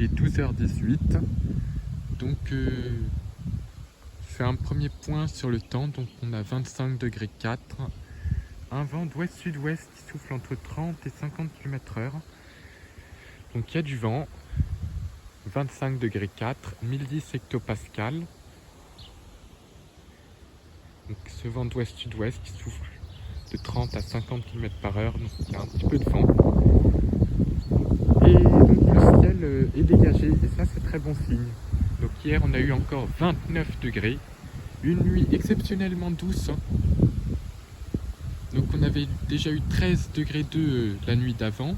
est 12h18. Donc je fais un premier point sur le temps. Donc on a 25 degrés 4. Un vent d'ouest-sud-ouest qui souffle entre 30 et 50 km/h. Donc il y a du vent. 25 degrés 4, 1010 hectopascales. Donc ce vent d'ouest-sud-ouest qui souffle de 30 à 50 km/h. Donc il y a un petit peu de vent. Et donc le ciel est dégagé et ça c'est très bon signe. Donc hier on a eu encore 29 degrés. Une nuit exceptionnellement douce. Donc on avait déjà eu 13 degrés 2 la nuit d'avant.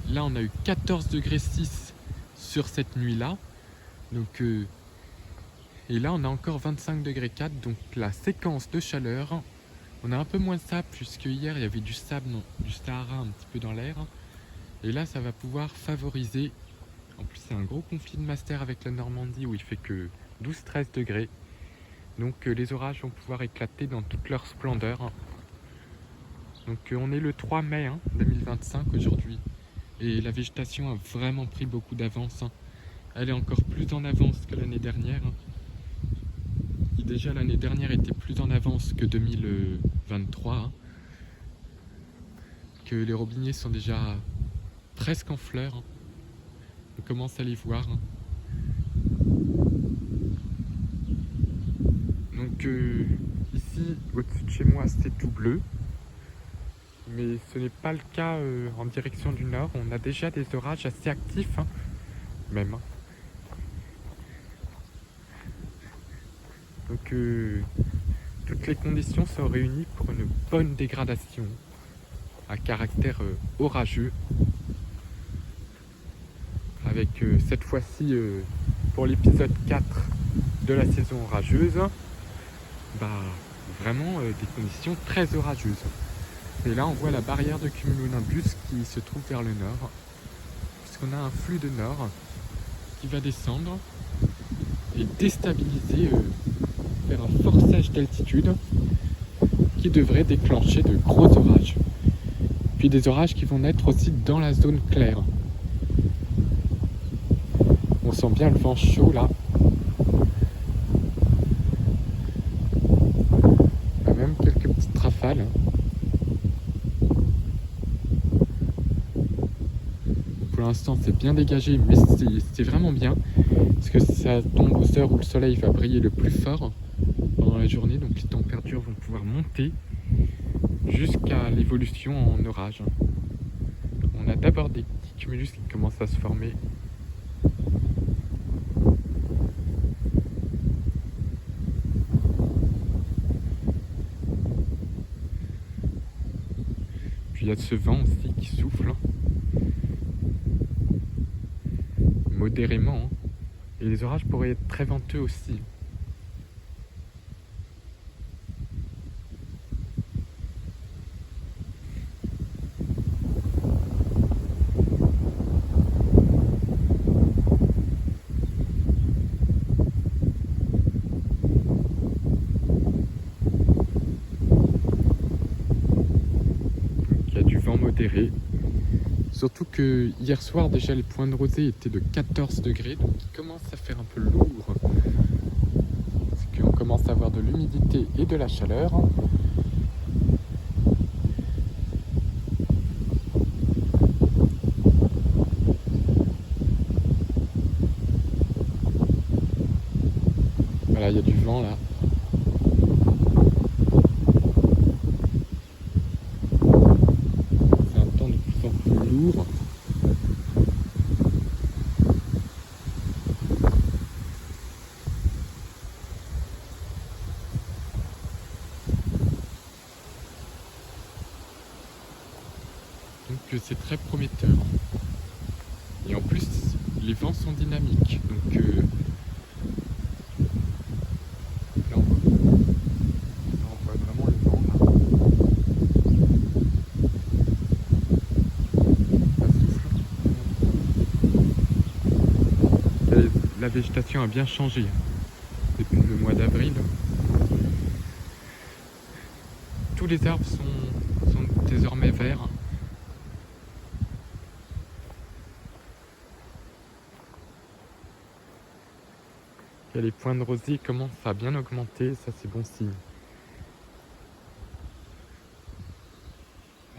Là on a eu 14 degrés 6 sur cette nuit-là. Donc et là on a encore 25 degrés 4. Donc la séquence de chaleur, on a un peu moins de sable puisque hier il y avait du sable du Sahara un petit peu dans l'air. Et là ça va pouvoir favoriser. En plus c'est un gros conflit de master avec la Normandie où il fait que 12-13 degrés. Donc les orages vont pouvoir éclater dans toute leur splendeur. Donc on est le 3 mai 2025 aujourd'hui. Et la végétation a vraiment pris beaucoup d'avance. Elle est encore plus en avance que l'année dernière. Et déjà l'année dernière était plus en avance que 2023. Que les robiniers sont déjà presque en fleurs. On commence à les voir. Donc ici au-dessus de chez moi c'est tout bleu. Mais ce n'est pas le cas en direction du nord. On a déjà des orages assez actifs même. Donc toutes les conditions sont réunies pour une bonne dégradation à caractère orageux. Avec cette fois-ci pour l'épisode 4 de la saison orageuse, vraiment des conditions très orageuses. Et là on voit la barrière de cumulonimbus qui se trouve vers le nord, puisqu'on a un flux de nord qui va descendre et déstabiliser, faire un forçage d'altitude qui devrait déclencher de gros orages. Puis des orages qui vont naître aussi dans la zone claire. On sent bien le vent chaud là. Il y a même quelques petites rafales. Pour l'instant c'est bien dégagé, mais c'est vraiment bien parce que ça tombe aux heures où le soleil va briller le plus fort pendant la journée, donc les températures vont pouvoir monter jusqu'à l'évolution en orage. On a d'abord des petits cumulus qui commencent à se former. Puis il y a ce vent aussi qui souffle modérément. Et les orages pourraient être très venteux aussi. Il y a du vent modéré. Surtout que hier soir déjà les points de rosée étaient de 14 degrés, donc il commence à faire un peu lourd. Parce qu'on commence à avoir de l'humidité et de la chaleur. Voilà, il y a du vent là. C'est un temps de plus en plus lourd. Donc c'est très prometteur. Et en plus, les vents sont dynamiques. Donc là, on voit vraiment le vent là. Ça souffle. La végétation a bien changé depuis le mois d'avril. Tous les arbres sont désormais verts. Et les points de rosée commencent à bien augmenter, ça c'est bon signe.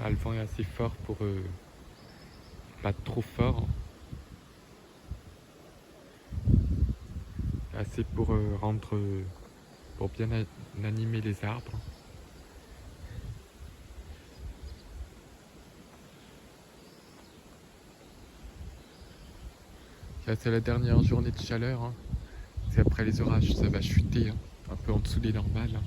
Ah, le vent est assez fort pour pas trop fort. Assez pour pour bien animer les arbres. Là, c'est la dernière journée de chaleur. Hein. C'est après les orages, ça va chuter, hein, un peu en dessous des normales. Hein.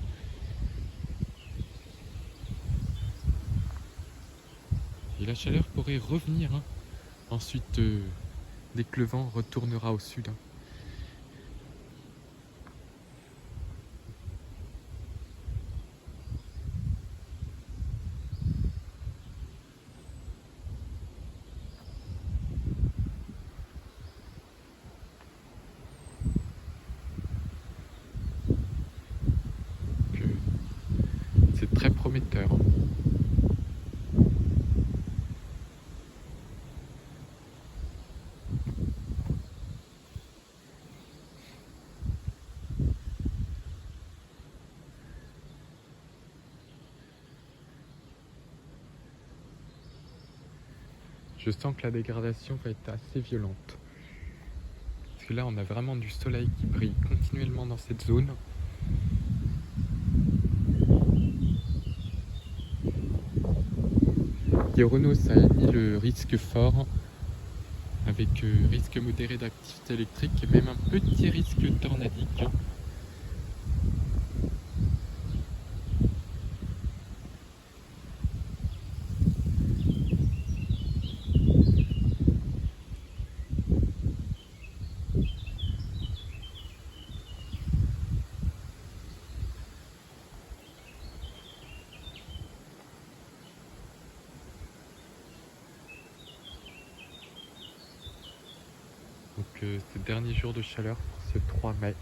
Et la chaleur pourrait revenir. Hein. Ensuite, dès que le vent retournera au sud. Hein. C'est très prometteur. Je sens que la dégradation va être assez violente. Parce que là, on a vraiment du soleil qui brille continuellement dans cette zone. Et Renault, ça a émis le risque fort, avec risque modéré d'activité électrique et même un petit risque tornadique. Donc ces derniers jours de chaleur pour ce 3 mai.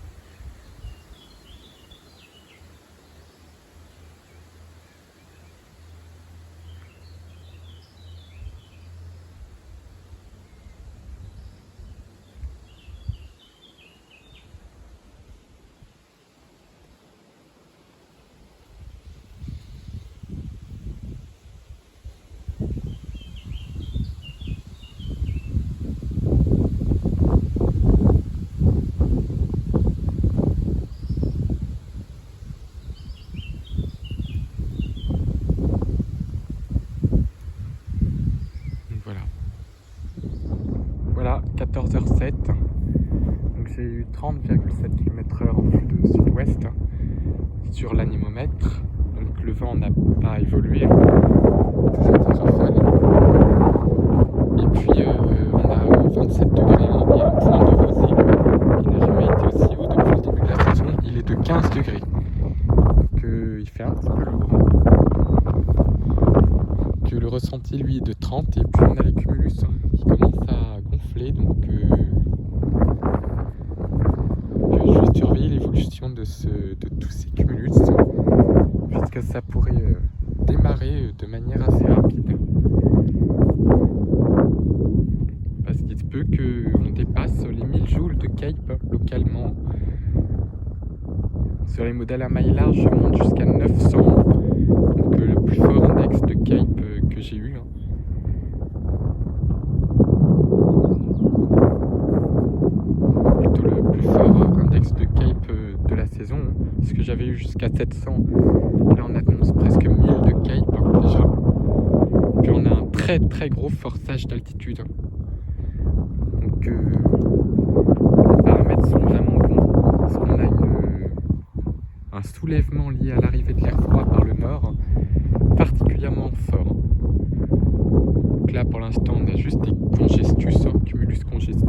Voilà, 14h07. Donc j'ai eu 30,7 km/h en flux de sud-ouest sur l'anémomètre. Donc le vent n'a pas évolué. Toujours très rafale. Et puis on a 27 degrés et un point de rosée qui n'a jamais été aussi haut depuis le début de la saison. Il est de 15 degrés. Donc il fait un petit peu lourd. Que le ressenti lui est de 30 et puis on a les cumulus qui commencent à gonfler, donc je vais surveiller l'évolution de tous ces cumulus puisque ça pourrait démarrer de manière assez rapide, parce qu'il se peut qu'on dépasse les 1000 joules de Cape localement. Sur les modèles à maille large, je monte jusqu'à 900, donc le plus fort index de Cape que j'ai eu. Plutôt le plus fort index de Cape de la saison, parce que j'avais eu jusqu'à 700. Là on annonce presque 1000 de Cape déjà. Puis on a un très très gros forçage d'altitude. Donc les paramètres sont vraiment bons, parce qu'on a un soulèvement lié à l'arrivée de l'air froid par le nord particulièrement fort. Donc là pour l'instant on a juste des congestus, cumulus congestus,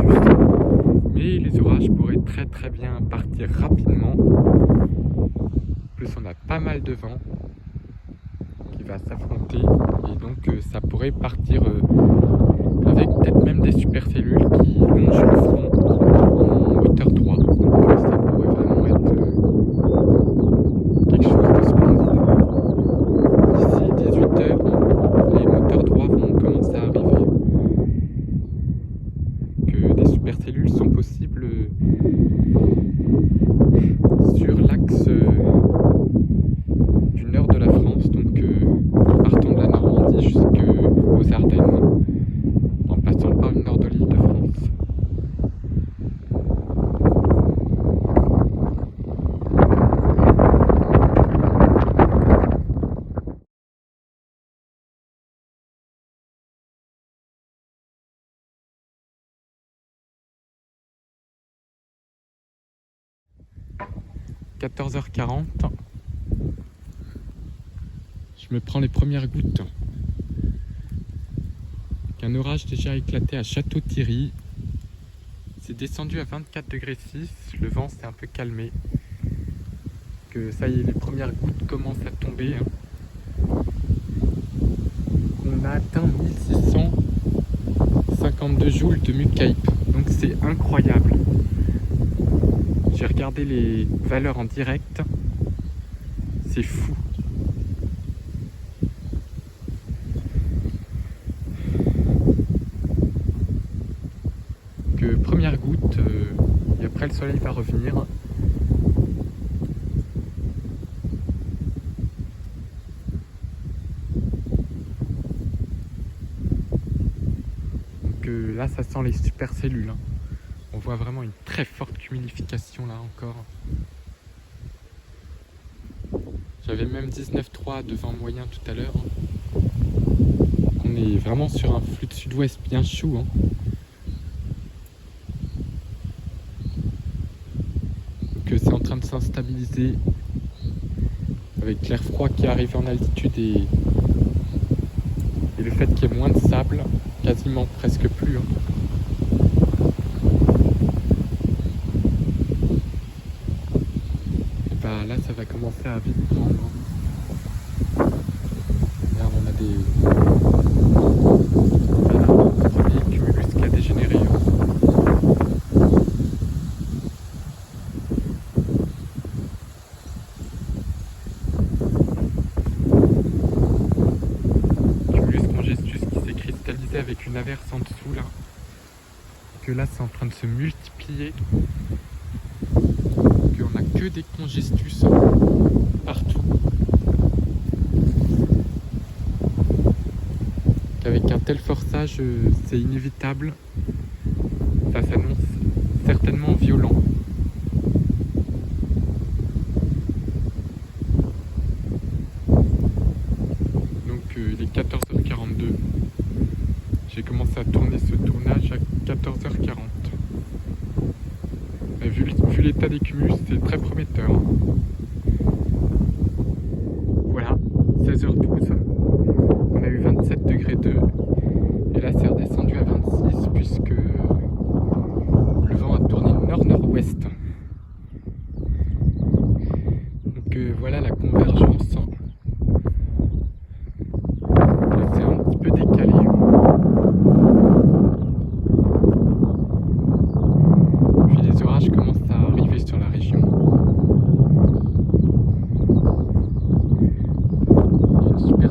mais les orages pourraient très très bien partir rapidement. En plus on a pas mal de vent qui va s'affronter et donc ça pourrait partir avec peut-être même des supercellules qui longent le front en moteur droit. Donc ça pourrait vraiment être quelque chose de splendide. D'ici 18h, les moteurs droits vont commencer à arriver. Que des supercellules sont possibles 14h40. Je me prends les premières gouttes. Un orage déjà éclaté à Château-Thierry. C'est descendu à 24,6 degrés. Le vent s'est un peu calmé. Que ça y est, les premières gouttes commencent à tomber. On a atteint 1652 joules de Mucape. Donc c'est incroyable. J'ai regardé les valeurs en direct. C'est fou. Que première goutte, et après le soleil va revenir. Donc là ça sent les super cellules. On voit vraiment une très forte humidification là encore. J'avais même 19,3 de vent moyen tout à l'heure. On est vraiment sur un flux de sud-ouest bien chaud. Donc c'est en train de s'instabiliser avec l'air froid qui arrive en altitude et le fait qu'il y ait moins de sable, quasiment presque plus. Et là ça va commencer à vite prendre. Là on a des premier cumulus qui a dégénéré. Cumulus congestus qui s'est cristallisé avec une averse en dessous là. Que là c'est en train de se multiplier. On n'a que des congestus partout. Avec un tel forçage, c'est inévitable. Ça s'annonce certainement violent. Donc il est 14h42. J'ai commencé à tourner ce tournage à 14h40. Vu l'état des cumulus, c'est très prometteur. Voilà, 16h12. On a eu 27 degrés 2. Et là, c'est redescendu à 26 puisque le vent a tourné nord-nord-ouest. Donc voilà la convergence. C'est un petit peu décalé. Puis les orages commencent à arriver sur la région. Il y a une super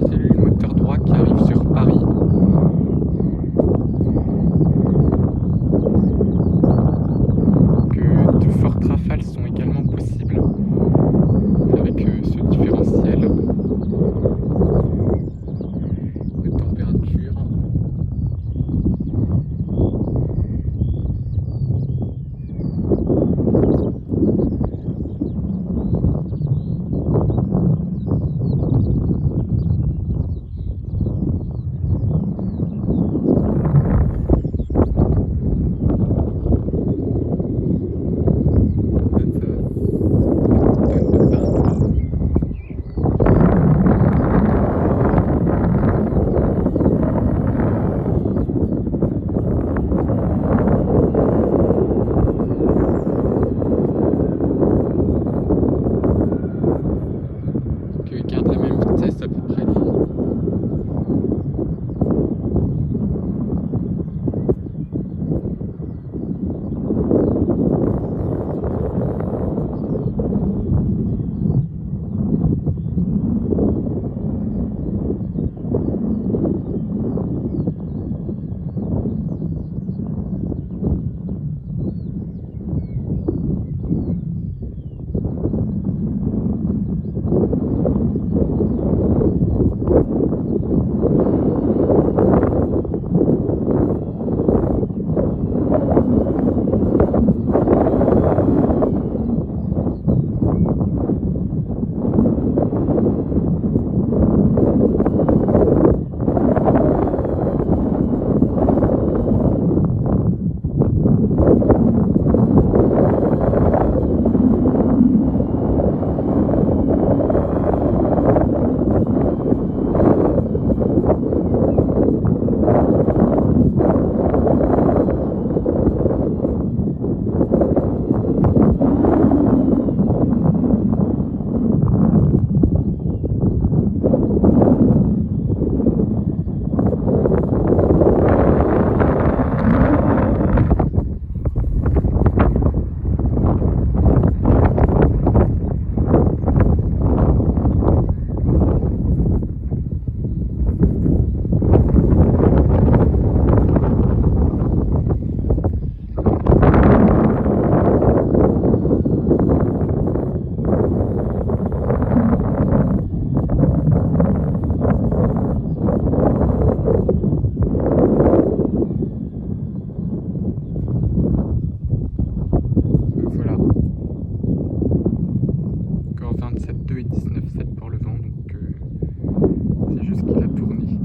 ce qu'il a tourné.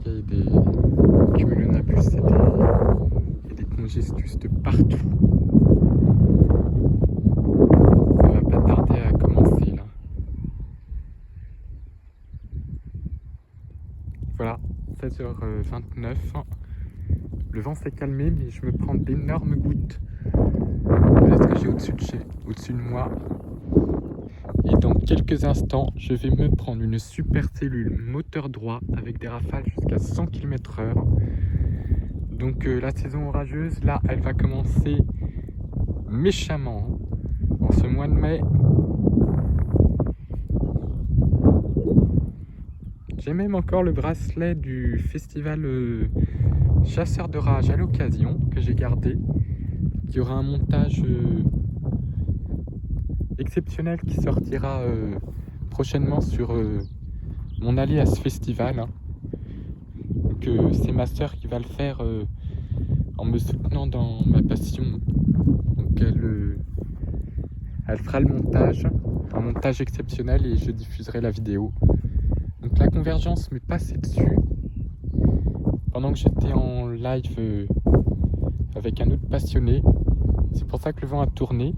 Il y a des cumulonimbus et des congestus de partout. Ça va pas tarder à commencer là. Voilà, 16h29. Le vent s'est calmé, mais je me prends d'énormes gouttes. Voilà ce que j'ai au-dessus de moi. Et dans quelques instants, je vais me prendre une super cellule moteur droit avec des rafales jusqu'à 100 km/h. Donc la saison orageuse, là, elle va commencer méchamment en ce mois de mai. J'ai même encore le bracelet du festival Chasseurs d'Orage à l'occasion que j'ai gardé. Il y aura un montage exceptionnel qui sortira prochainement sur mon allée à ce festival. Donc c'est ma sœur qui va le faire en me soutenant dans ma passion. Donc elle fera le montage, un montage exceptionnel, et je diffuserai la vidéo. Donc la convergence m'est passée dessus pendant que j'étais en live avec un autre passionné. C'est pour ça que le vent a tourné.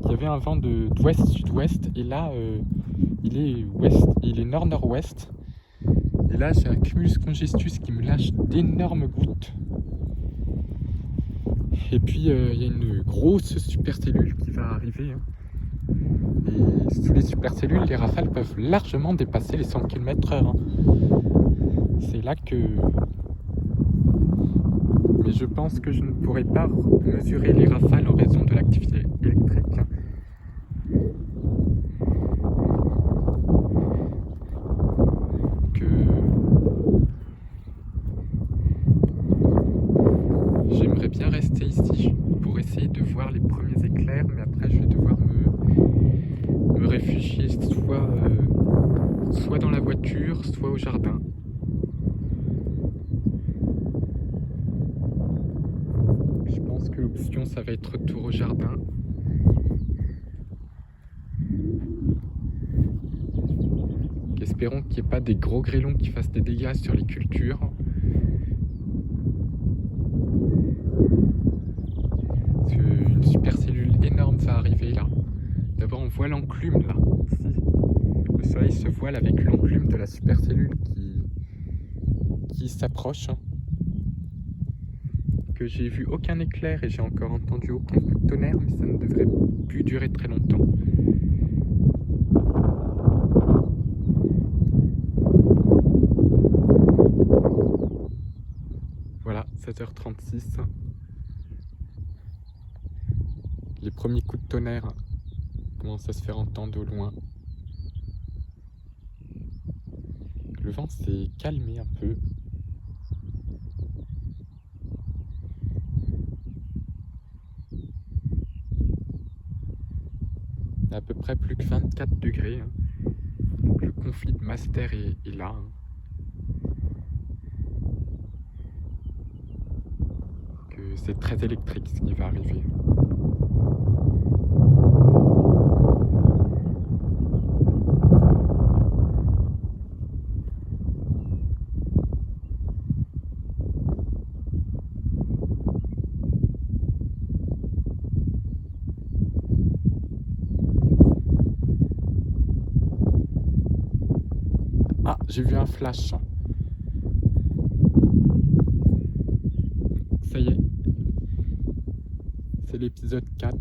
Il y avait un vent d'ouest-sud-ouest, et là il est nord-nord-ouest. Et là j'ai un cumulus congestus qui me lâche d'énormes gouttes. Et puis il y a une grosse supercellule qui va arriver. Et sous les supercellules, les rafales peuvent largement dépasser les 100 km/h. C'est là que... Mais je pense que je ne pourrai pas mesurer les rafales en raison de l'activité électrique. J'aimerais bien rester ici pour essayer de voir les premiers éclairs, mais après je vais devoir me réfugier soit dans la voiture, soit au jardin. Je pense que l'option, ça va être retour au jardin. Espérons qu'il n'y ait pas des gros grêlons qui fassent des dégâts sur les cultures. Une supercellule énorme va arriver là. D'abord on voit l'enclume là. Le soleil se voile avec l'enclume de la supercellule qui s'approche. Que j'ai vu aucun éclair et j'ai encore entendu aucun coup de tonnerre, mais ça ne devrait plus durer très longtemps. Voilà, 7h36. Les premiers coups de tonnerre commencent à se faire entendre au loin. Le vent s'est calmé un peu. Il y a à peu près plus que 24 degrés. Donc le conflit de master est là. Que c'est très électrique ce qui va arriver. Ah, j'ai vu un flash. Ça y est. C'est l'épisode 4.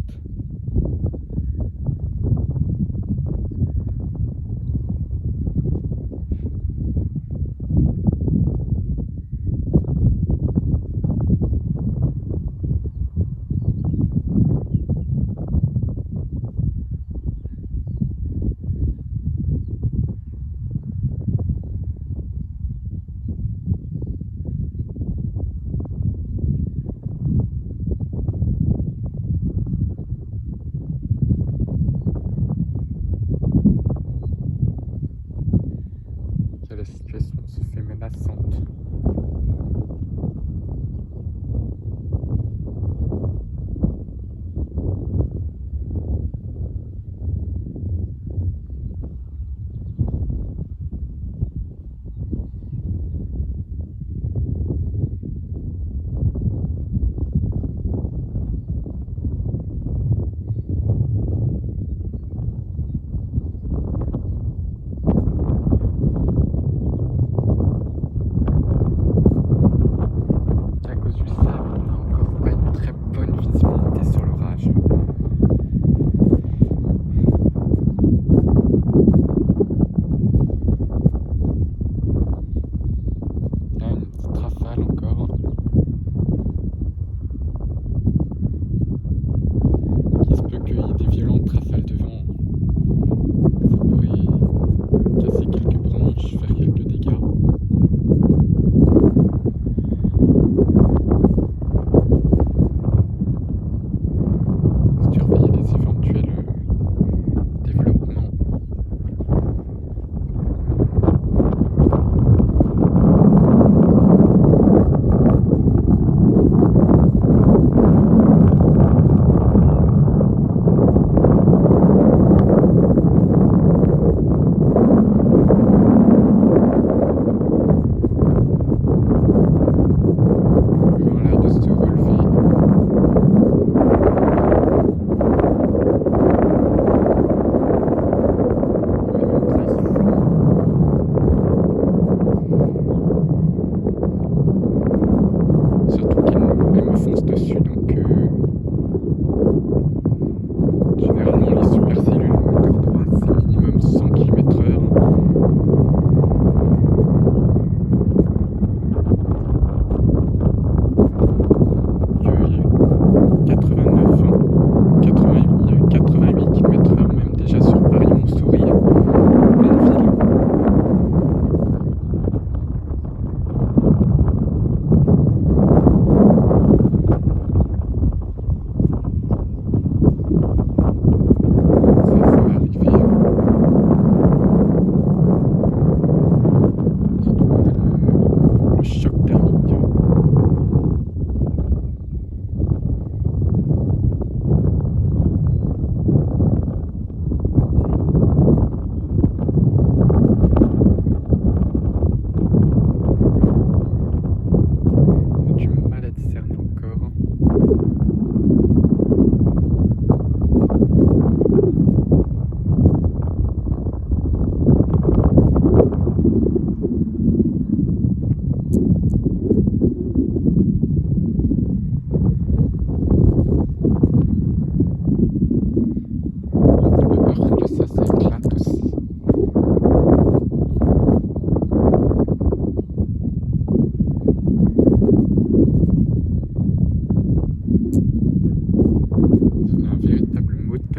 La situation se fait menaçante.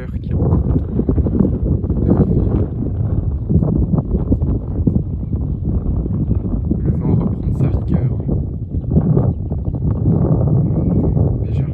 vigueur qu'il reprend de nouveau. Le vent reprend de sa vigueur. Déjà.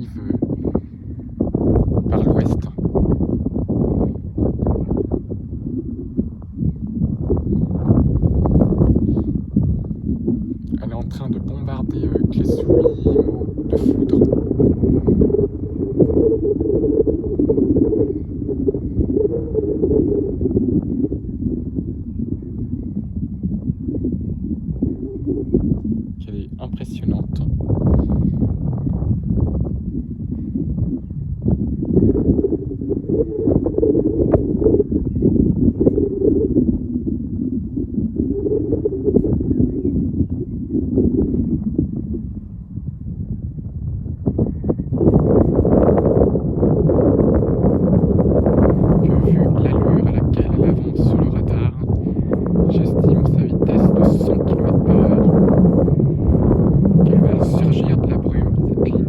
arrive par l'ouest. Elle est en train de bombarder Clessouilly de foudre. Elle est impressionnante. J'estime sa vitesse de 100 km/h, qu'elle va surgir de la brume, cette ligne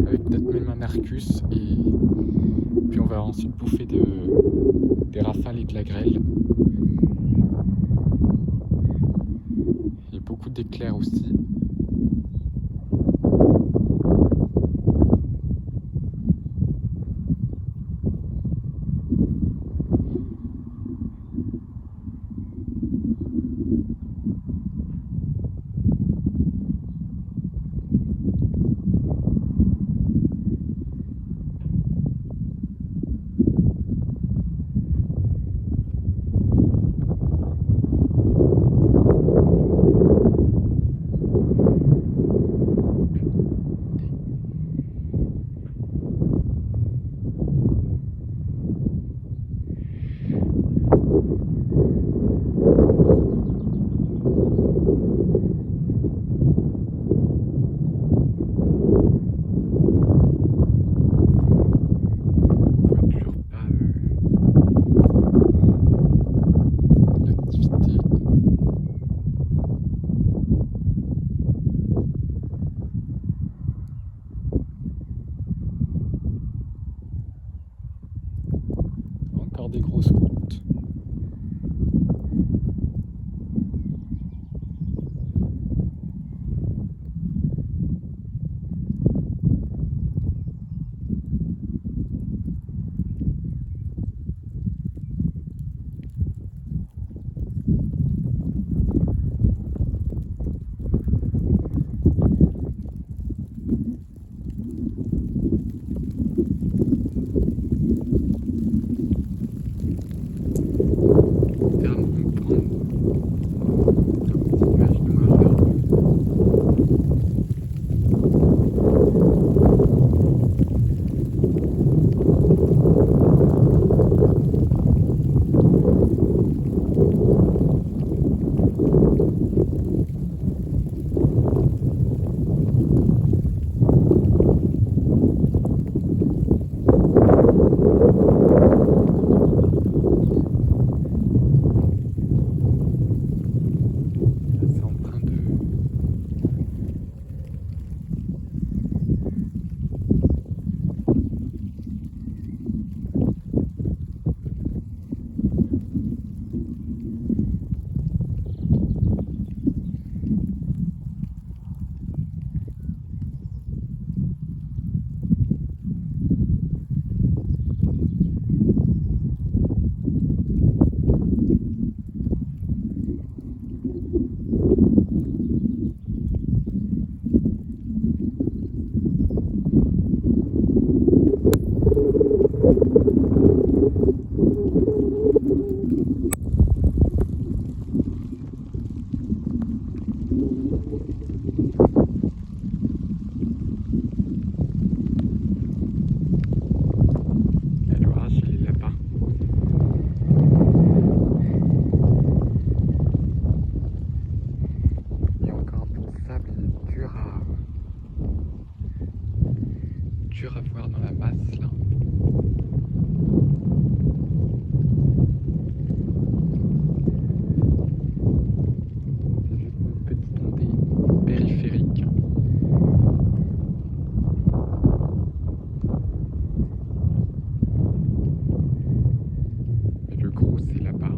avec peut-être même un Arcus, et puis on va ensuite bouffer des rafales et de la grêle. Il y a beaucoup d'éclairs aussi. Encore des grosses gouttes. Dur à voir dans la masse là. C'est juste une petite ondée périphérique. Mais le gros c'est là-bas.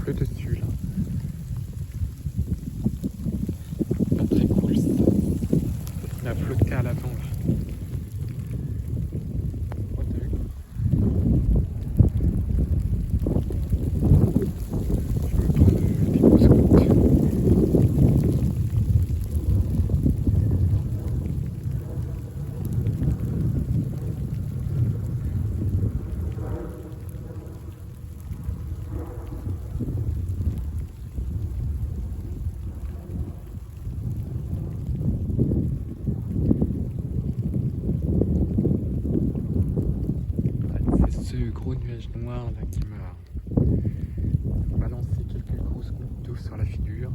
pleut dessus là. Pas très cool ça. Il a flotté à l'avant là. Oh, t'as vu? Je vais me prendre des grosses gouttes. C'est ce gros nuage noir là qui m'a balancé quelques grosses gouttes d'eau sur la figure.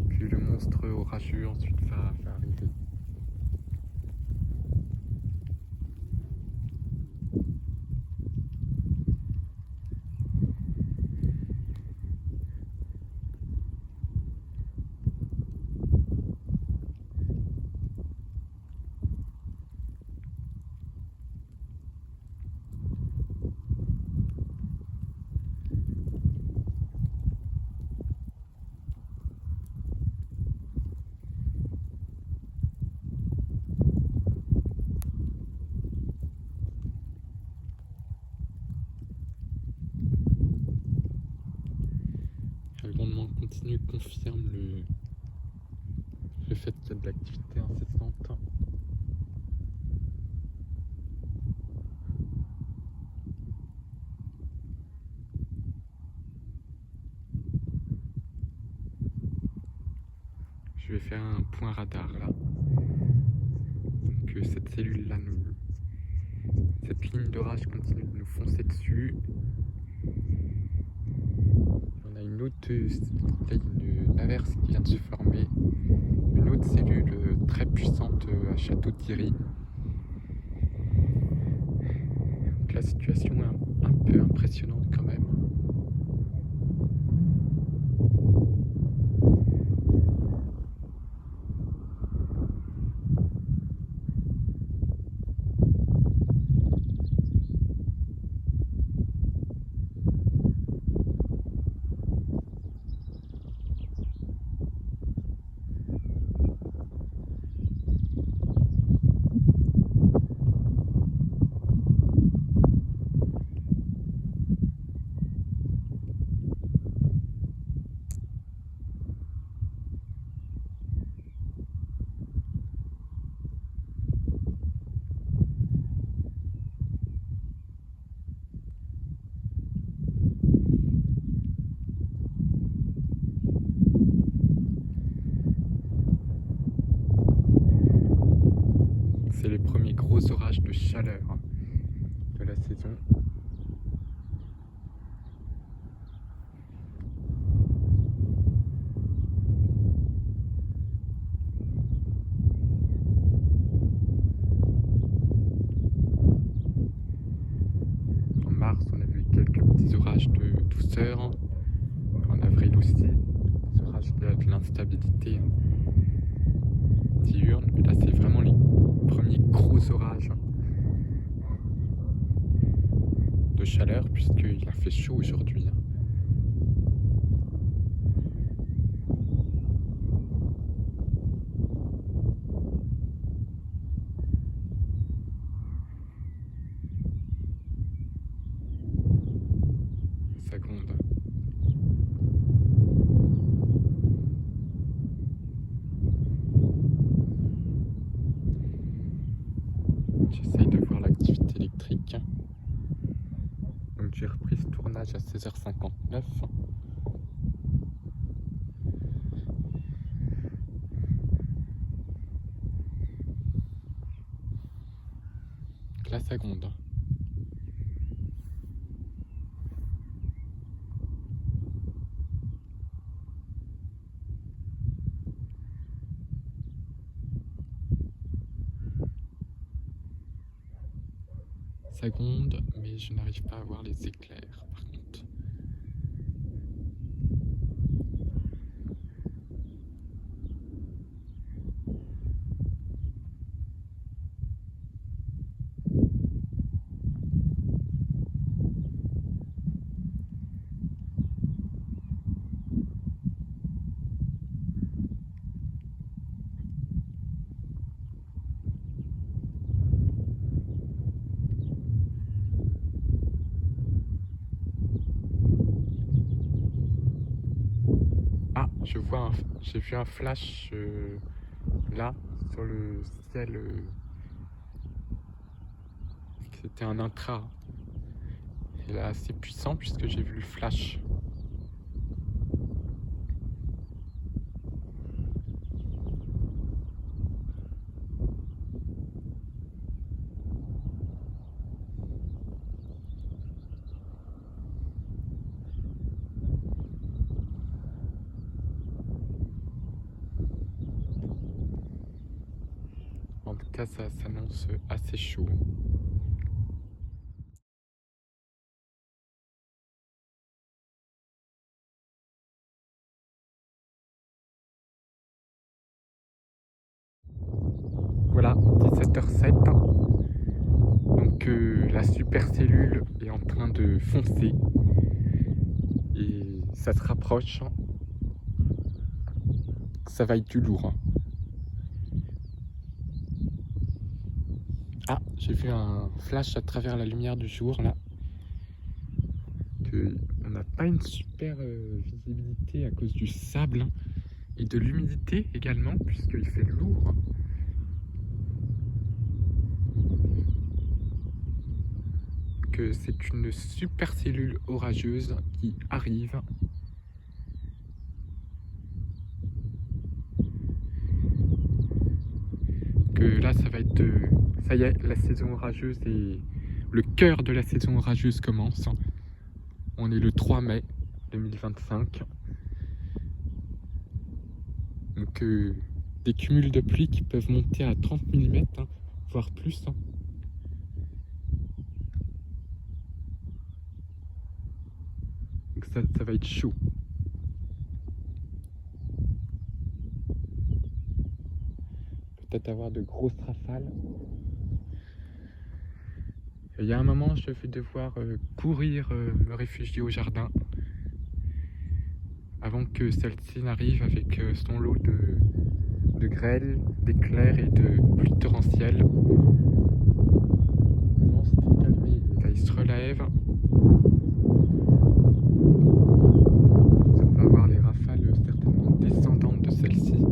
Puis le monstre orageux ensuite va arriver. Le grondement continu confirme le fait qu'il y a de l'activité incessante. Je vais faire un point radar là. Donc cette cellule là, cette ligne d'orage continue de nous foncer dessus. On a une autre, là, une averse qui vient de se former. Une autre cellule très puissante à Château-Thierry. Donc la situation est un peu impressionnante quand même. C'est les premiers gros orages de chaleur de la saison. En mars, on a vu quelques petits orages de douceur. En avril aussi, des orages de l'instabilité diurne. Mais là, c'est vraiment les premiers gros orages de chaleur, puisqu'il a fait chaud aujourd'hui. Ça gronde. J'essaye de voir l'activité électrique. Donc j'ai repris ce tournage à 16h59. Donc là, ça gronde. Ça gronde, mais je n'arrive pas à voir les éclairs par contre. j'ai vu un flash là sur le ciel. C'était un intra. Et là, assez puissant puisque j'ai vu le flash. En tout cas, ça s'annonce assez chaud. Voilà, 17h07. Donc la supercellule est en train de foncer. Et ça se rapproche. Ça va être du lourd. Ah, j'ai vu un flash à travers la lumière du jour là. On n'a pas une super visibilité à cause du sable et de l'humidité également, puisqu'il fait lourd. Que c'est une supercellule orageuse qui arrive. Que là, ça va être. Ça y est, la saison orageuse et le cœur de la saison orageuse commence. On est le 3 mai 2025. Donc des cumuls de pluie qui peuvent monter à 30 mm, voire plus. Donc ça va être chaud. Peut-être avoir de grosses rafales. Il y a un moment, je vais devoir courir me réfugier au jardin avant que celle-ci n'arrive avec son lot de grêle, d'éclairs et de pluie torrentielle. Le vent s'était calmé, là il se relève. On va avoir les rafales certainement descendantes de celle-ci.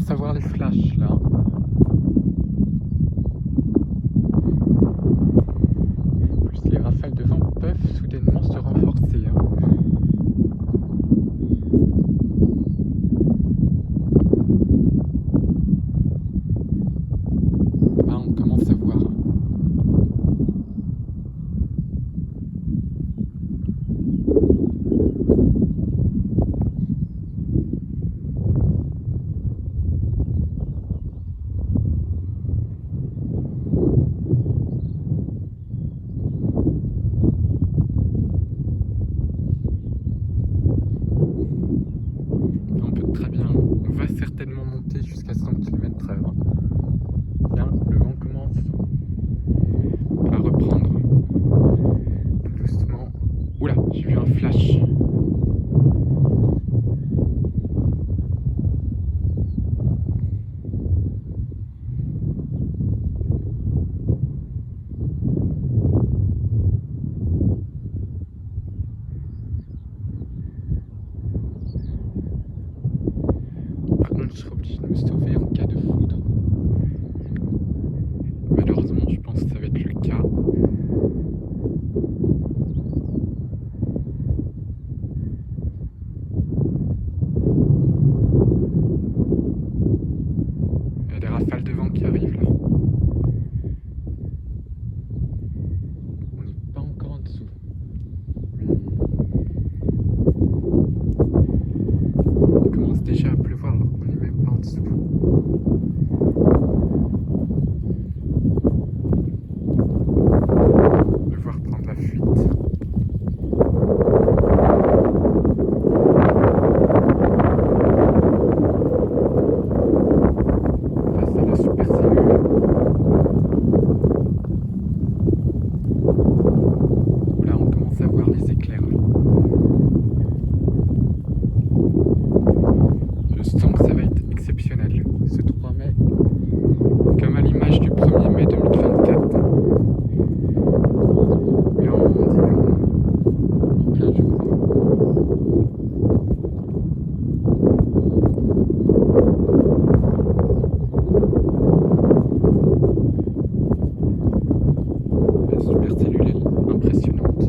Savoir les flashs là. En plus, les rafales de vent peuvent soudainement se renforcer. Là, on commence à voir. On va certainement monter jusqu'à 100 km/h. Bien, le vent commence à reprendre tout doucement. Oula, j'ai vu un flash. Je serai obligé de me sauver en cas de foudre. Malheureusement, je pense que ça va être le cas. Il y a des rafales de vent qui arrivent là. On n'est pas encore en dessous. Il commence déjà à pleuvoir alors qu'on n'est même pas en dessous. Devoir prendre la fuite. sens que ça va être exceptionnel ce 3 mai, comme à l'image du 1er mai 2024. Mais on dit en 15 jours. La supercellule est impressionnante.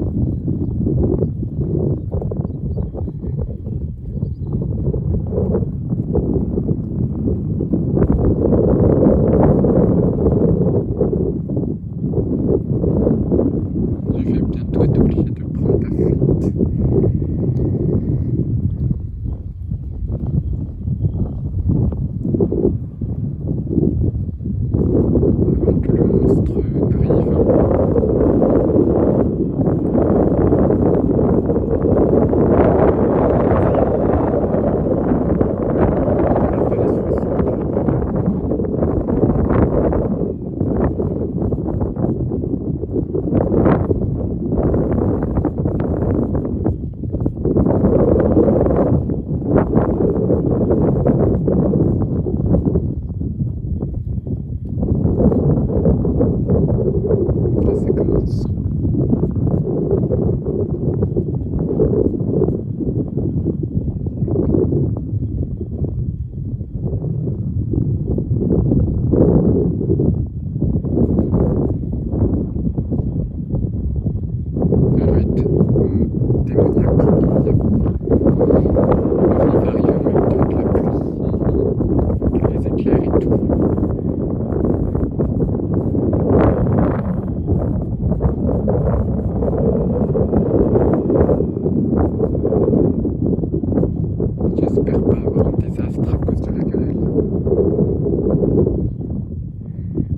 Je vais bientôt être obligé de prendre la fuite. Avant que le monstre n'arrive. Là, ça commence. Ça va être démoniaque. Le vent va arriver en même temps que la pluie, que les éclairs et tout. J'espère pas avoir un désastre à cause de la grêle.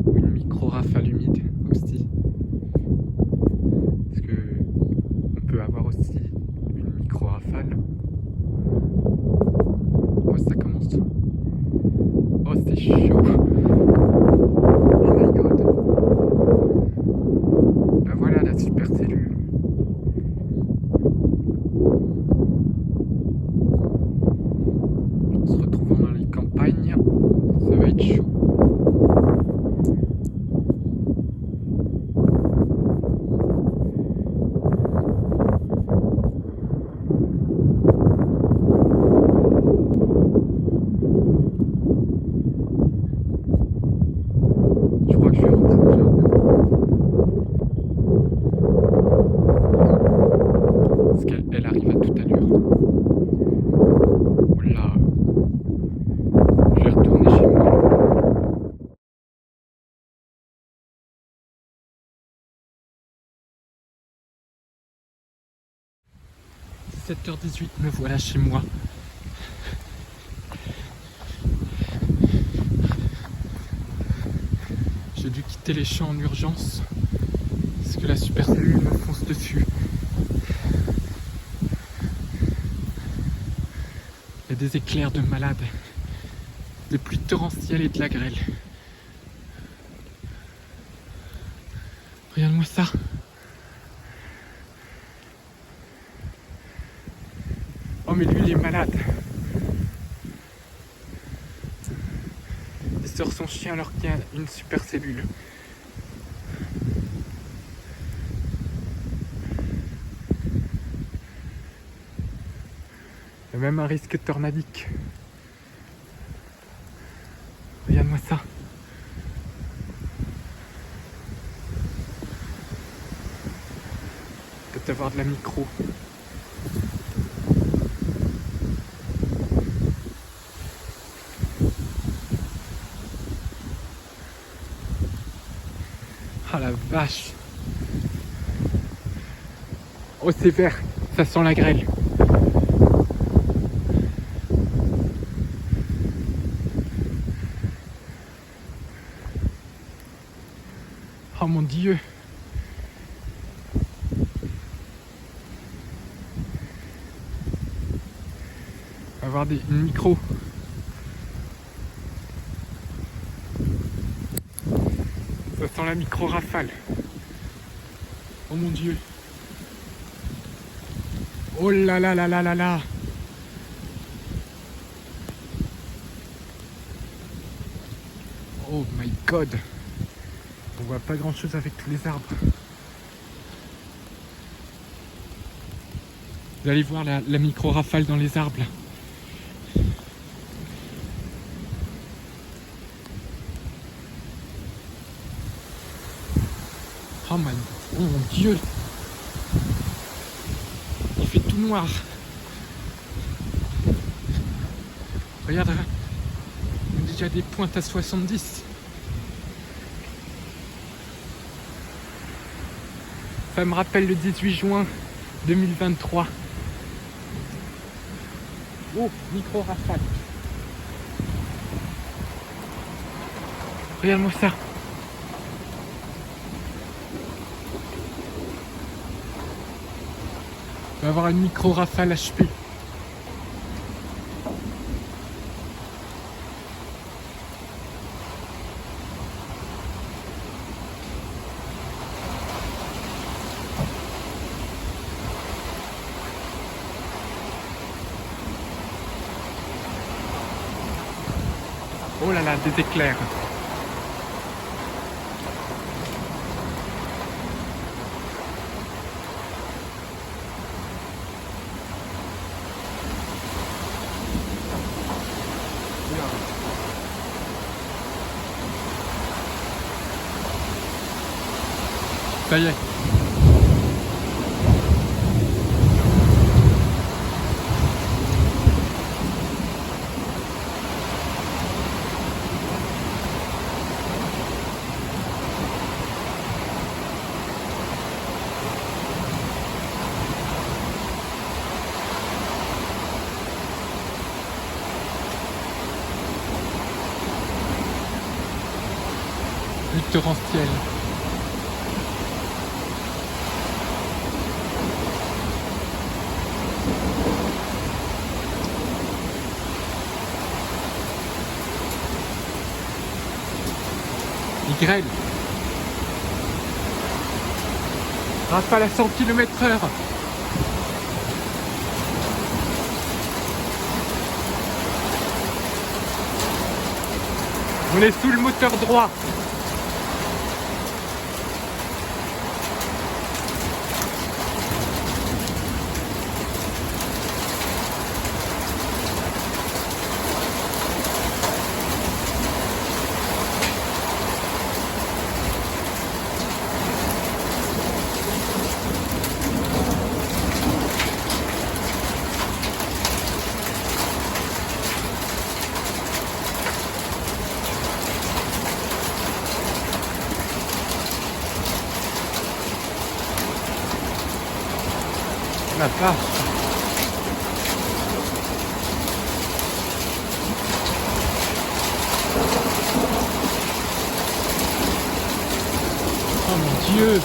Ou une micro-rafale humide aussi. Parce que on peut avoir aussi une micro-rafale. Oh, ça commence. Oh, c'est chaud. Oh my god. Ben voilà la supercellule. En se retrouvant dans les campagnes, ça va être chaud. Je crois que je vais rentrer au jardin. Parce qu'elle arrive à toute allure. Oula. Je vais retourner chez moi. 7h18, me voilà chez moi. J'ai dû quitter les champs en urgence parce que la supercellule me fonce dessus. Il y a des éclairs de malade, des pluies torrentielles et de la grêle. Regarde-moi ça. Oh mais lui il est malade. Il sort son chien alors qu'il y a une supercellule. Il y a même un risque tornadique. Regarde-moi ça. Peut-être avoir de la micro. Ah la vache. Oh c'est vert, ça sent la grêle. Oh mon Dieu. On va avoir une micro. Ça sent la micro-rafale. Oh mon Dieu. Oh là là là là là là. Oh my god. On voit pas grand chose avec tous les arbres. Vous allez voir la micro-rafale dans les arbres là. Oh mon Dieu. Il fait tout noir. Regarde, il y a déjà des pointes à 70. Ça me rappelle le 18 juin 2023. Oh, micro-rafale. Regarde-moi ça. On va avoir une micro-rafale HP. Oh là là, des éclairs. Ça y est. Vue torrentielle. Il grêle. Rafale à 100 km/h. On est sous le moteur droit. La vache. Oh mon Dieu.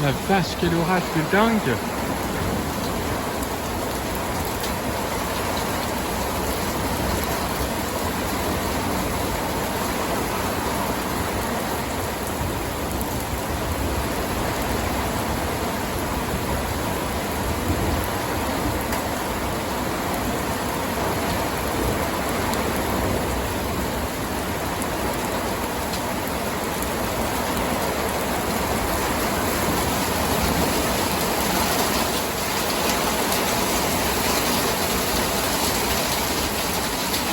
La vache, quel orage de dingue.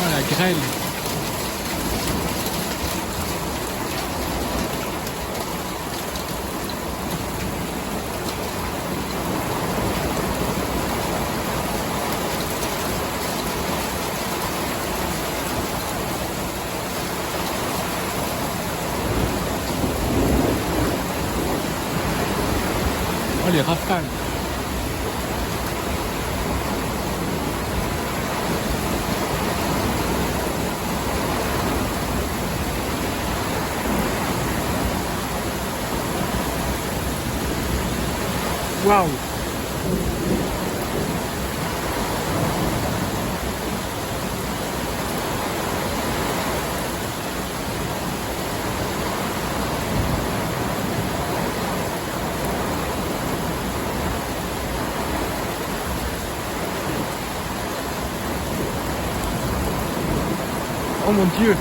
Oh la grêle. Oh les rafales. Waouh. Oh mon Dieu!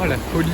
Oh la folie!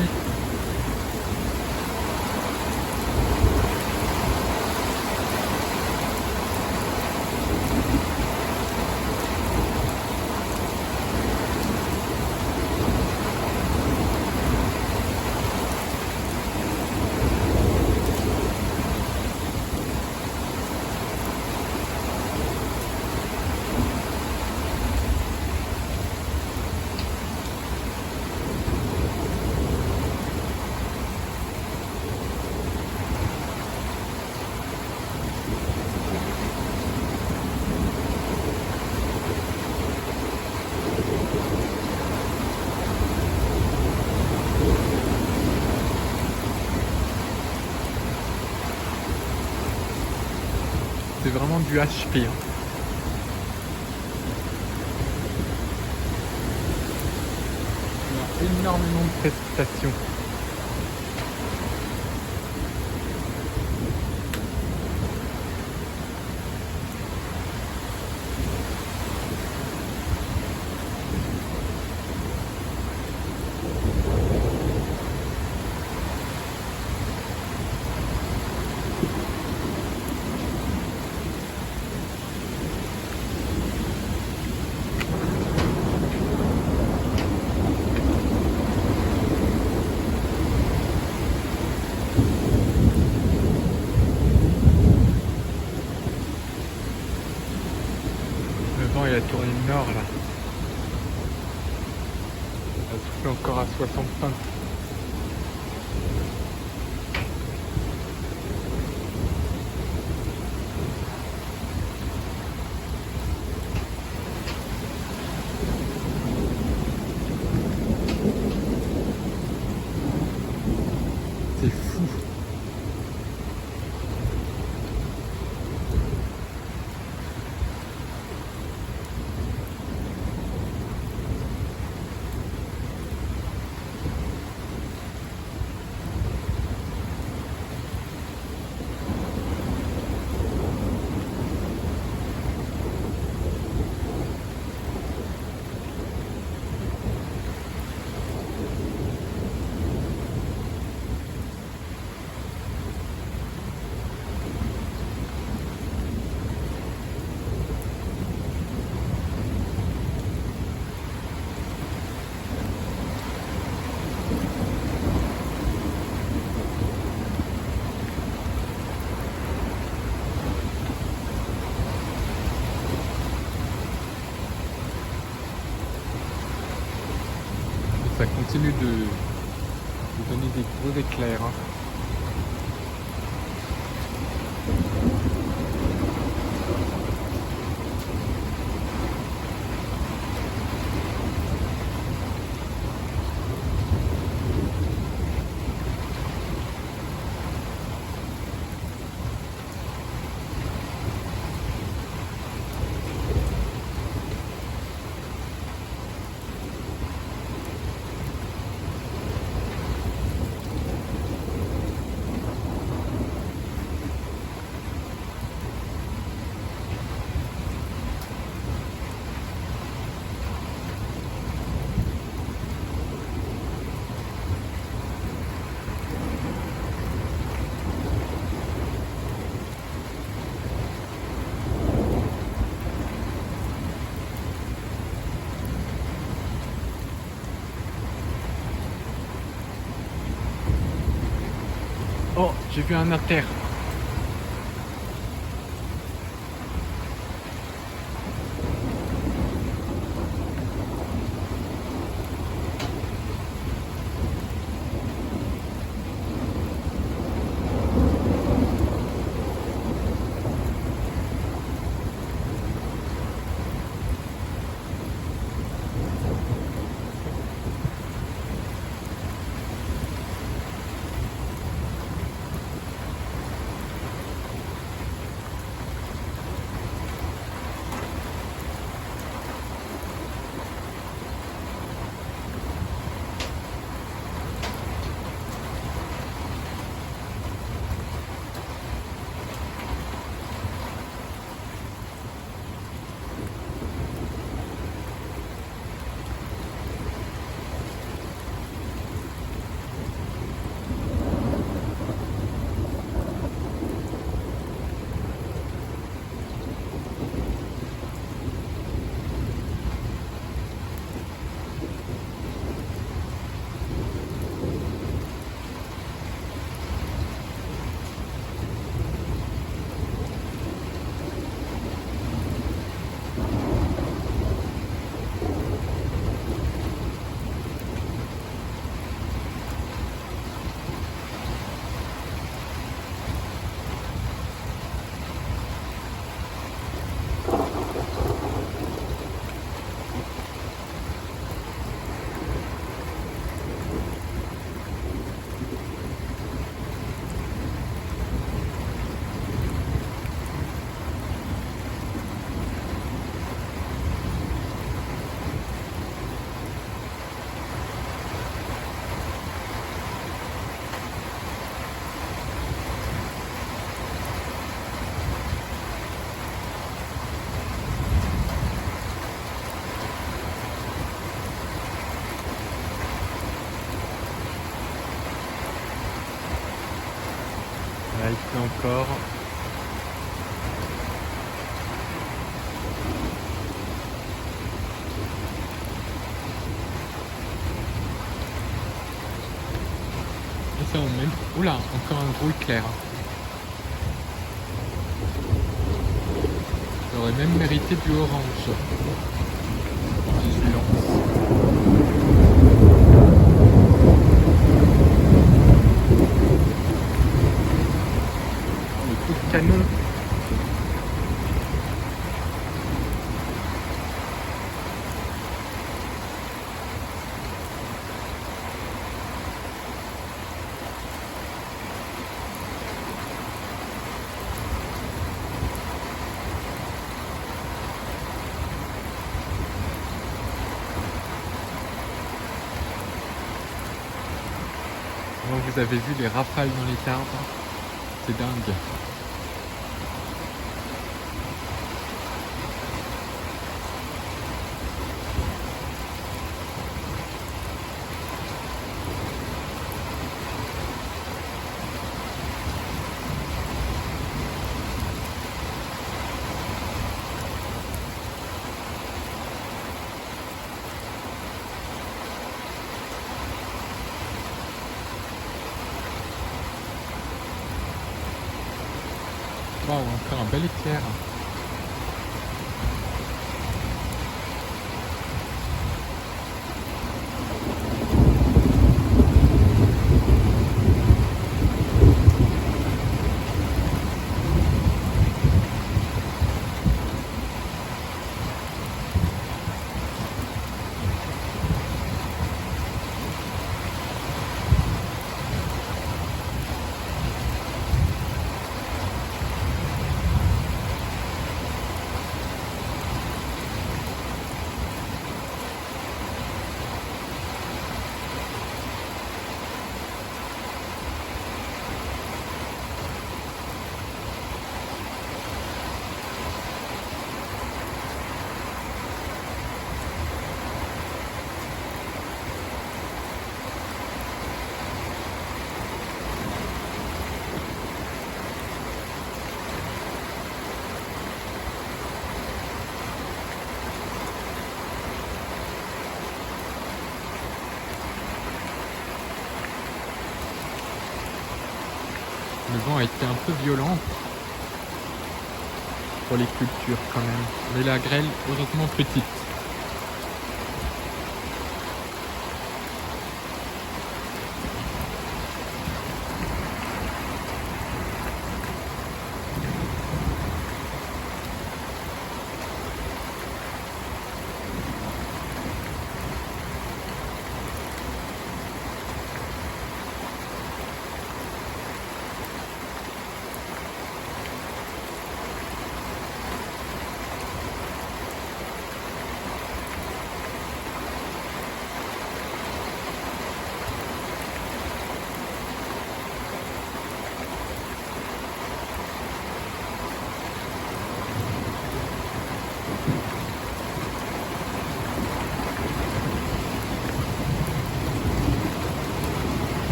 C'est vraiment du HP. Hein. Il y a énormément de prestations. Le vent il a tourné nord là. Il a soufflé encore à 65. C'est fou. Ça continue de donner des gros éclairs. Hein. Oh, j'ai vu un inter. Là, il pleut encore. Et ça, on met... Oula, encore un gros éclair. Ça aurait même mérité du orange. Vigilance. Le coup de canon. Donc vous avez vu les rafales dans les arbres, c'est dingue. Waouh, encore un bel éclair. Le vent a été un peu violent pour les cultures quand même. Mais la grêle, heureusement petite.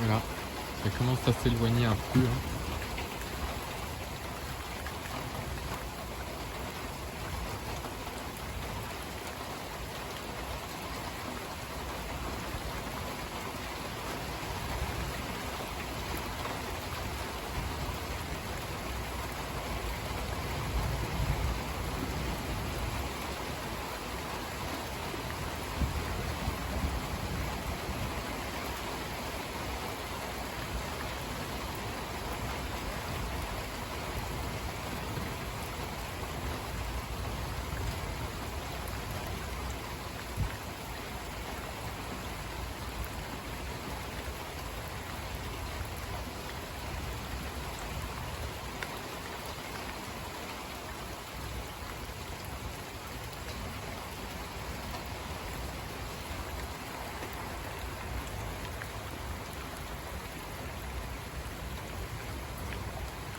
Voilà, ça commence à s'éloigner un peu.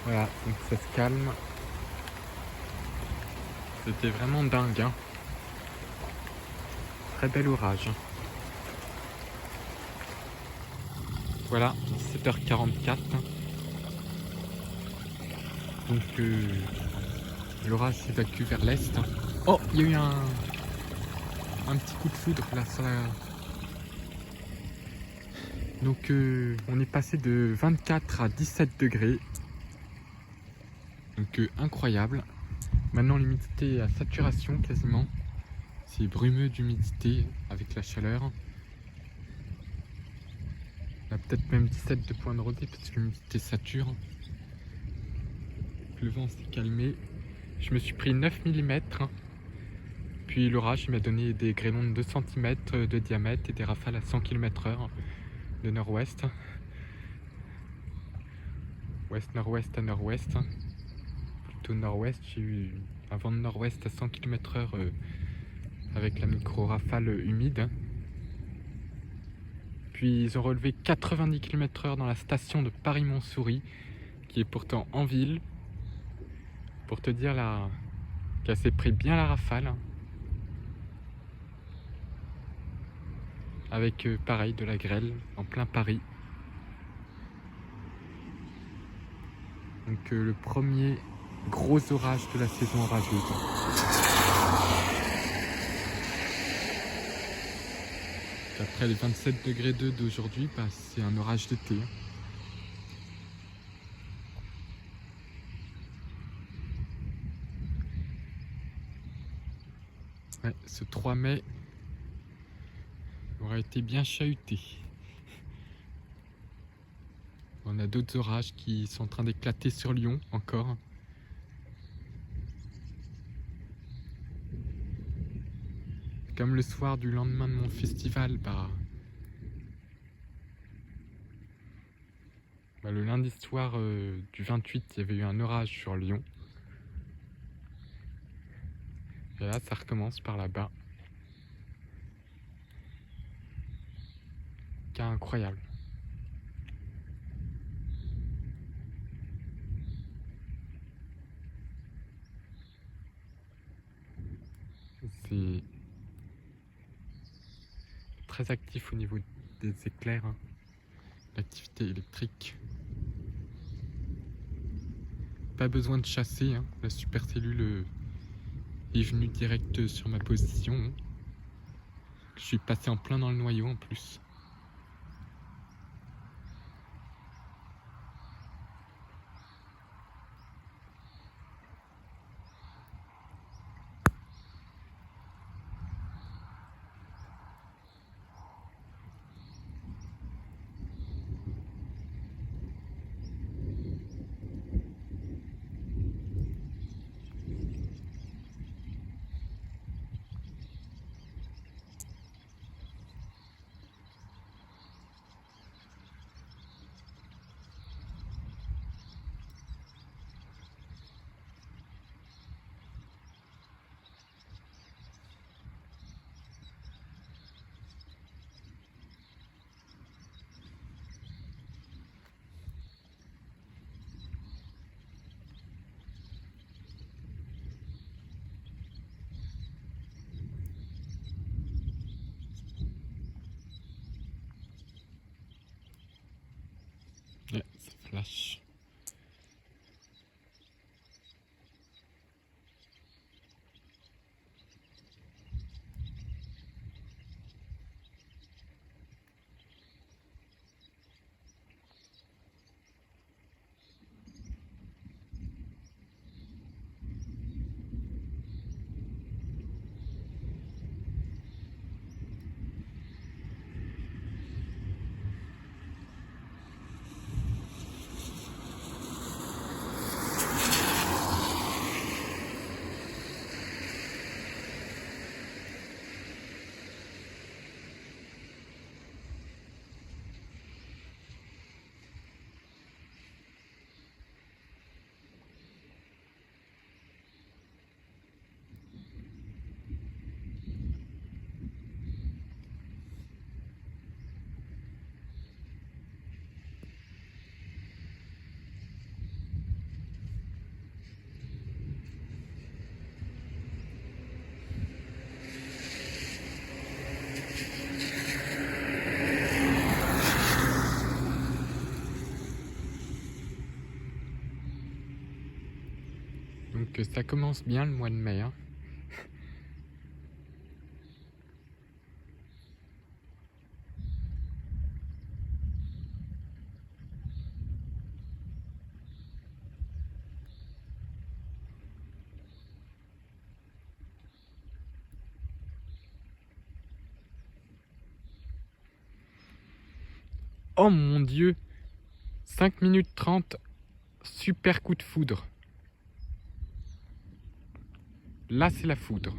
Voilà, donc ça se calme. C'était vraiment dingue, hein. Très bel orage. Voilà, 7h44. Donc l'orage s'évacue vers l'est. Oh, il y a eu un petit coup de foudre là sur la... Donc on est passé de 24 à 17 degrés. Donc incroyable. Maintenant l'humidité est à saturation quasiment. C'est brumeux d'humidité avec la chaleur. On a peut-être même 17 de points de rosée parce que l'humidité sature. Le vent s'est calmé. Je me suis pris 9 mm. Puis l'orage m'a donné des grêlons de 2 cm de diamètre et des rafales à 100 km/h de nord-ouest. Ouest-nord-ouest à nord-ouest. Plutôt nord-ouest, j'ai eu un vent de nord-ouest à 100 km/h avec la micro-rafale humide. Puis ils ont relevé 90 km/h dans la station de Paris-Montsouris, qui est pourtant en ville. Pour te dire là, qu'elle s'est pris bien la rafale. Avec pareil de la grêle en plein Paris. Donc le premier gros orage de la saison orageuse. Après les 27 degrés 2 d'aujourd'hui, bah, c'est un orage d'été. Ouais, ce 3 mai aurait été bien chahuté. On a d'autres orages qui sont en train d'éclater sur Lyon encore. Comme le soir du lendemain de mon festival, bah, le lundi soir du 28, il y avait eu un orage sur Lyon. Et là, ça recommence par là-bas. Cas incroyable. C'est très actif au niveau des éclairs, hein. L'activité électrique. Pas besoin de chasser, hein. La supercellule est venue direct sur ma position. Je suis passé en plein dans le noyau en plus. Ouais, ça flash. Donc ça commence bien le mois de mai. Hein. Oh mon Dieu, 5 minutes 30, super coup de foudre. Là, c'est la foudre.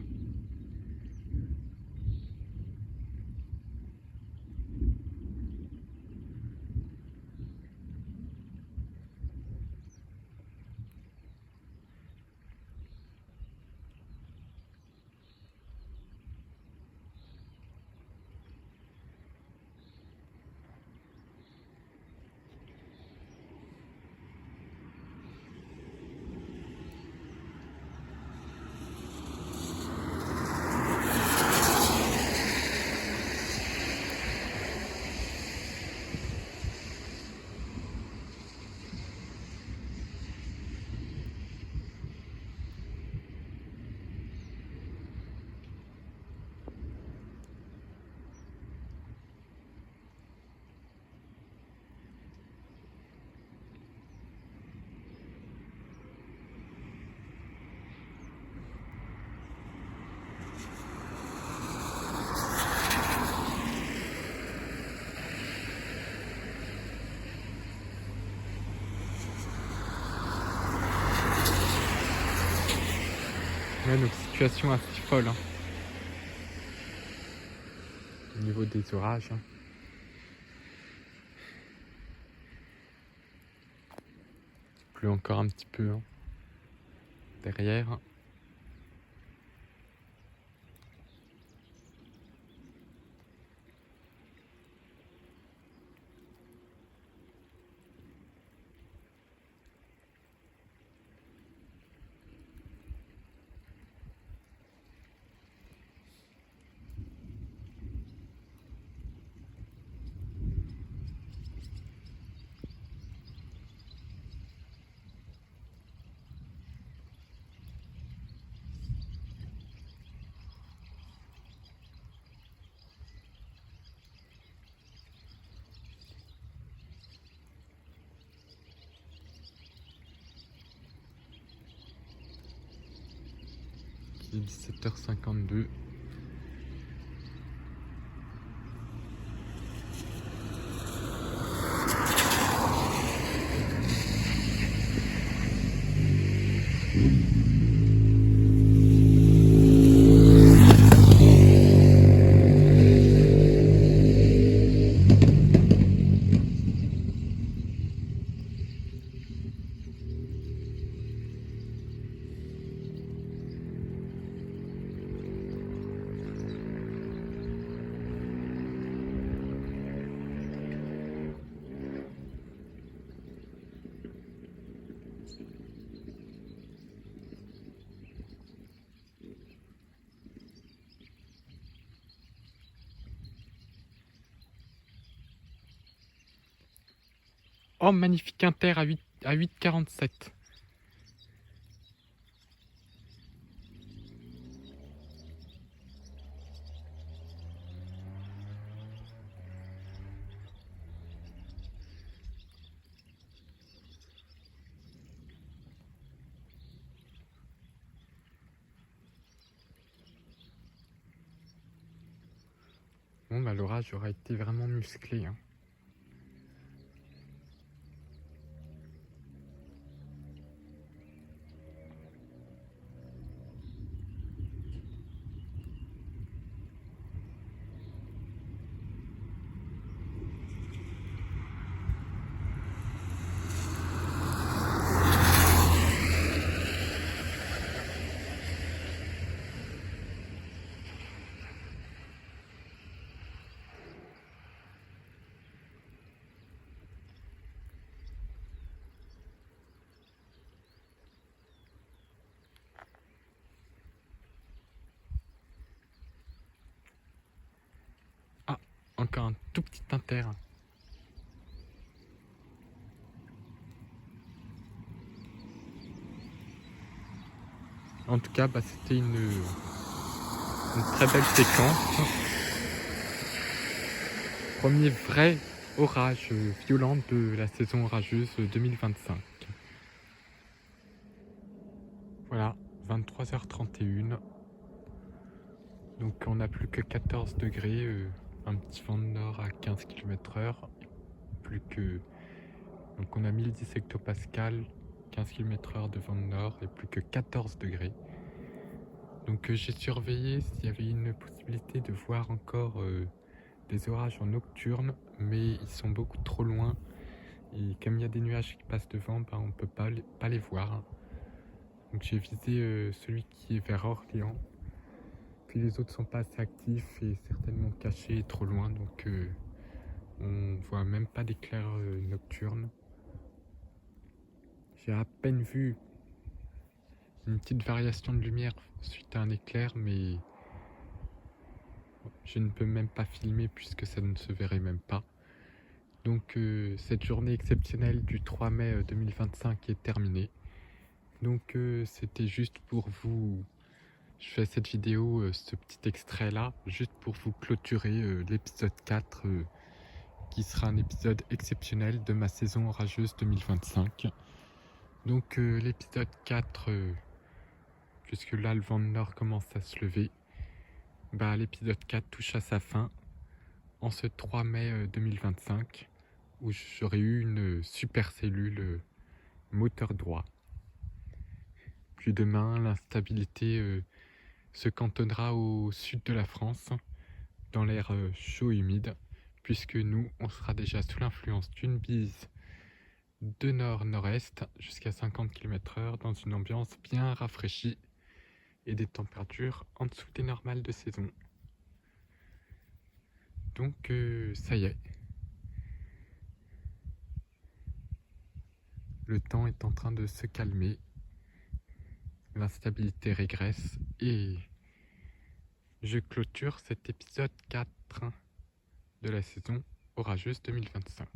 Ouais, donc situation assez folle. Hein. Au niveau des orages. Hein. Il pleut encore un petit peu hein, derrière. Il est 17h52. Oh, magnifique inter à 8,47. Bon, bah, l'orage aura été vraiment musclé. Hein. Ah, encore un tout petit inter. En tout cas, c'était une très belle séquence. Premier vrai orage violent de la saison orageuse 2025. Voilà, 23h31. Donc on n'a plus que 14 degrés, un petit vent de nord à 15 km/h. Plus que... Donc on a 1010 hectopascales, 15 km/h de vent de nord et plus que 14 degrés. Donc j'ai surveillé s'il y avait une possibilité de voir encore des orages en nocturne, mais ils sont beaucoup trop loin. Et comme il y a des nuages qui passent devant, on ne peut pas les voir. Donc j'ai visé celui qui est vers Orléans. Puis les autres sont pas assez actifs et certainement cachés et trop loin, donc on voit même pas d'éclairs nocturnes. J'ai à peine vu une petite variation de lumière suite à un éclair, mais je ne peux même pas filmer puisque ça ne se verrait même pas. Donc cette journée exceptionnelle du 3 mai 2025 est terminée. Donc c'était juste pour vous... Je fais cette vidéo, ce petit extrait là, juste pour vous clôturer l'épisode 4 qui sera un épisode exceptionnel de ma saison orageuse 2025. Donc l'épisode 4, puisque là le vent de nord commence à se lever, l'épisode 4 touche à sa fin en ce 3 mai 2025 où j'aurai eu une super cellule moteur droit. Puis demain, l'instabilité se cantonnera au sud de la France, dans l'air chaud et humide, puisque nous, on sera déjà sous l'influence d'une bise de nord-nord-est jusqu'à 50 km/h dans une ambiance bien rafraîchie et des températures en dessous des normales de saison. Donc ça y est. Le temps est en train de se calmer. L'instabilité régresse et je clôture cet épisode 4 de la saison orageuse 2025.